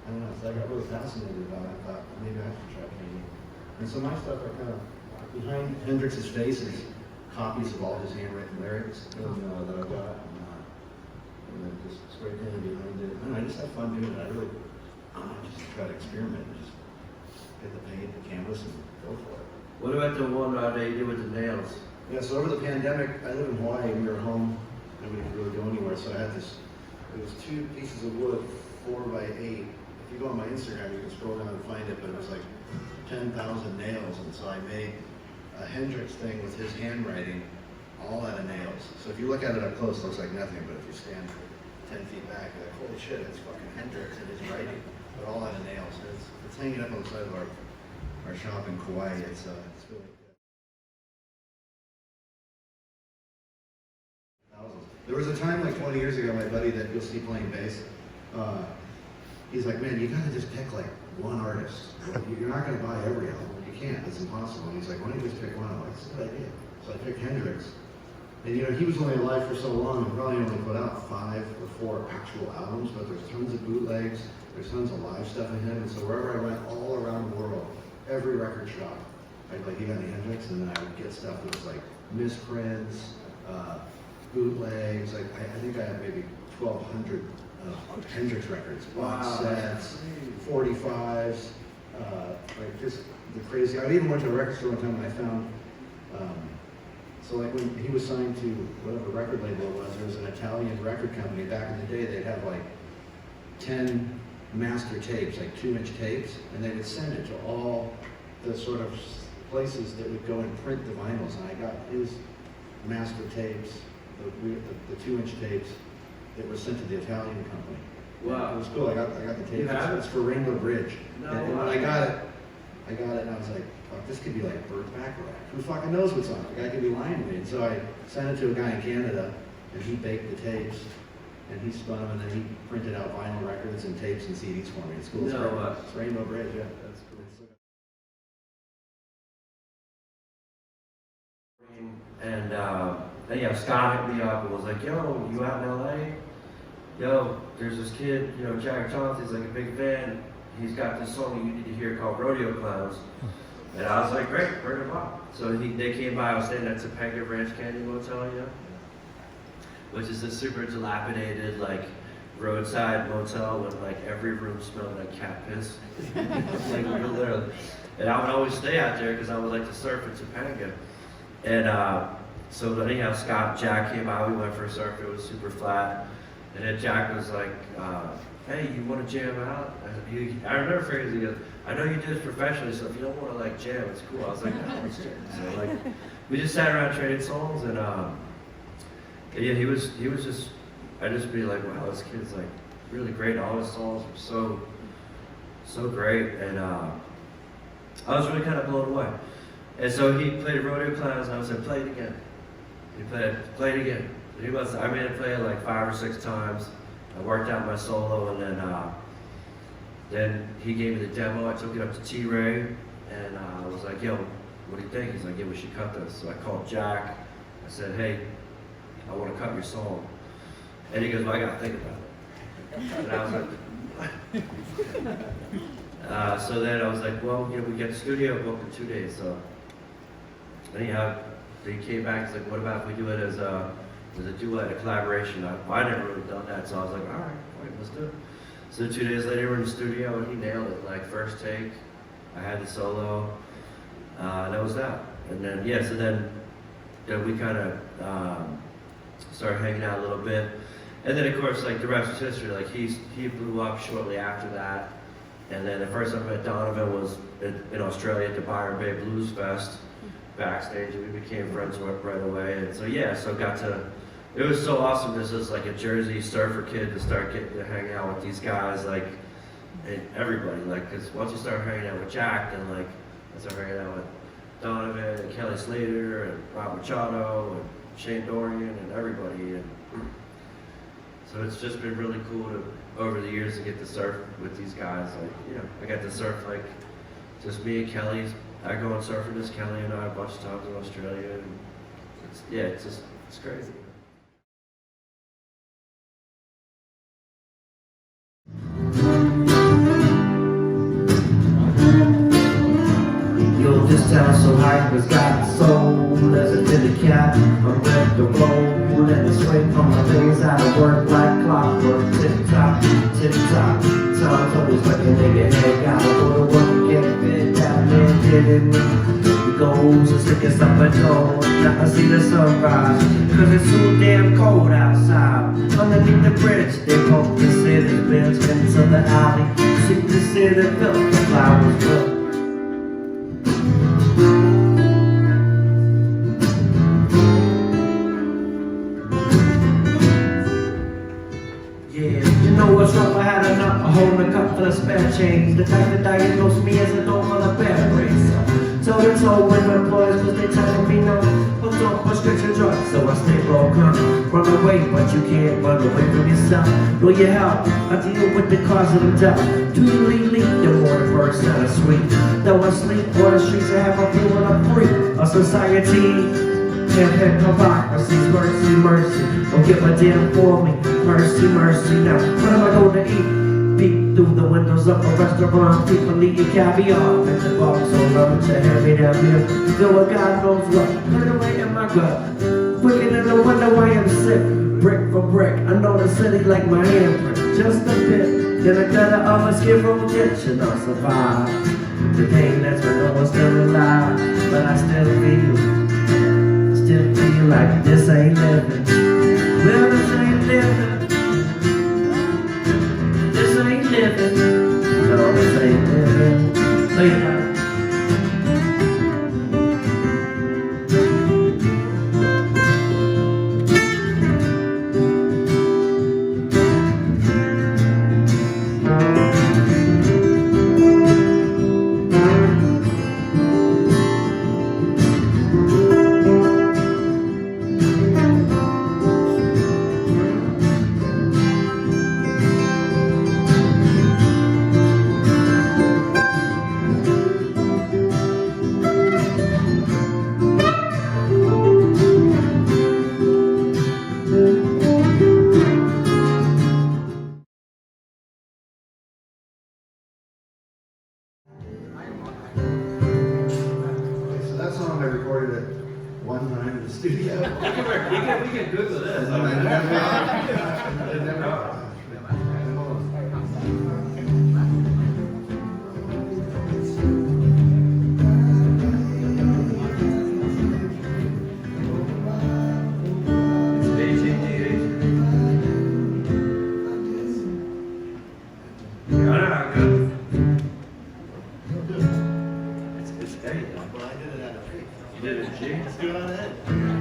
I don't know, so I got really fascinated about it. I thought maybe I should try painting. And so my stuff are kind of behind Hendrix's face is copies of all his handwritten lyrics that I've got. And then just spray painting behind it. I don't know, I just have fun doing it. I really just try to experiment and just get the paint, the canvas, and go for it. What about the one that you did with the nails? Yeah, so over the pandemic, I live in Hawaii, and we were home. Nobody could really go anywhere, so I had this, it was 2 pieces of wood, 4 by 8. If you go on my Instagram, you can scroll down and find it, but it was like 10,000 nails, and so I made a Hendrix thing with his handwriting, all out of nails. So if you look at it up close, it looks like nothing, but if you stand 10 feet back, you're like, holy shit, it's fucking Hendrix and his writing, but all out of nails. So it's hanging up on the side of our shop in Kauai. It's really good. There was a time like 20 years ago, my buddy that you'll see playing bass, he's like, man, you gotta just pick like one artist. You're not gonna buy every album. You can't, it's impossible. And he's like, why don't you just pick one? I'm like, it's a good idea. So I picked Hendrix. And he was only alive for so long and probably only put out 5 or 4 actual albums, but there's tons of bootlegs, there's tons of live stuff in him. And so wherever I went all around the world, every record shop, I'd like, you got any Hendrix? And then I would get stuff that was like misprints, bootlegs. Like I think I have maybe 1,200 Hendrix records, box sets, 45s, like just the crazy. I even went to a record store one time and I found, so like when he was signed to whatever record label it was, there was an Italian record company back in the day. They'd have like 10 master tapes, like 2-inch tapes, and they would send it to all the sort of places that would go and print the vinyls. And I got his master tapes, the 2-inch tapes that were sent to the Italian company. Wow. It was cool. I got the tapes. It's for Rainbow Bridge. No, and when I got it and I was like, oh, this could be like Burt Bacharach. Who fucking knows what's on it? The guy could be lying to me. And so I sent it to a guy in Canada, and he baked the tapes, and he spun them, and then he printed out vinyl records and tapes and CDs for me. It's cool. It's Rainbow Bridge, yeah. That's cool. And yeah, Scott hit me up and was like, yo, you out in LA? Yo, there's this kid, Jack Johnson, he's like a big fan. He's got this song you need to hear called Rodeo Clowns. And I was like, great, bring him up. So they came by, I was staying at Topanga Ranch Canyon Motel, which is a super dilapidated, like, roadside motel with like every room smelled like cat piss. Like literally. And I would always stay out there because I would like to surf in Topanga. And so anyhow, Scott and Jack came by, we went for a surf, it was super flat. And then Jack was like, hey, you want to jam out? I remember figuring, he goes, I know you do this professionally, so if you don't want to like jam, it's cool. I was like, no, let's jam. So like, we just sat around trading songs, and yeah, he was just, I just be like, wow, this kid's like really great. All his songs were so great, and I was really kind of blown away. And so he played Rodeo Clowns, and I was like, play it again. He play it again. I made him play it like 5 or 6 times. I worked out my solo, and then he gave me the demo. I took it up to T-Ray, and I was like, yo, what do you think? He's like, yeah, we should cut this. So I called Jack. I said, hey, I want to cut your song. And he goes, well, I got to think about it. And I was like, so then I was like, well, we get the studio booked in 2 days. So anyhow, they came back. He's like, what about if we do it as a duet, a collaboration? I never really done that, so I was like, all right, let's do it. So 2 days later, we're in the studio, and he nailed it. Like first take, I had the solo, and that was that. And then yeah, so then we kind of started hanging out a little bit, and then of course, like the rest is history. Like he blew up shortly after that, and then the first time I met Donavon was in Australia at the Byron Bay Blues Fest backstage, and we became friends right away. And so yeah, it was so awesome just as like a Jersey surfer kid to start getting to hang out with these guys, like, and everybody, like, because once you start hanging out with Jack, then like, I started hanging out with Donavon and Kelly Slater and Rob Machado and Shane Dorian and everybody. And so it's just been really cool over the years to get to surf with these guys. Like, I got to surf like just me and Kelly. I go and surf with Kelly and I a bunch of times in Australia. And it's crazy. This town's so hype, it's got soul as a did cat. I'm ready to roll and swing on my days out of work like clockwork. Tip top, tip top. Time's always like a nigga head. Gotta go to work and get fit. That man did it me. He goes as thick as up a door. Now I see the sunrise, cause it's so damn cold outside. Underneath the bridge, they poke the city's bills into the alley. See the city built, the flowers built. What's up? I had enough, a whole a cup full of spare change. The type that diagnosed me as a dog on a bear race. So it's all with my employees, cause they telling me no. Hooked on prescription drugs, so I stay broke up. Run away, but you can't run away from yourself. Know your help, I deal with the cause of the death. Too late, the water first out of sweet. Though I sleep on the streets, I have a feeling I'm free. A society. Can't hypocrisy's mercy, mercy. Don't give a damn for me. Mercy, mercy. Now, what am I going to eat? Peek through the windows of a restaurant. People eating caviar. And the box on rubber to hand me that meal. Still a God knows what. Put it away in my gut. Wicked in the window, I am sick. Brick for brick. I know the city like my handprint. Just a bit. Then I got the other skin from kitchen. I'll survive. The pain that's when no one's still alive. But I still feel. Still feel like this ain't living. Well, this ain't living. This ain't living. No, this ain't living. Think about it. One time in the studio. We can Google this. Well, I did it at a peak. You did it, G? Let's do it on it.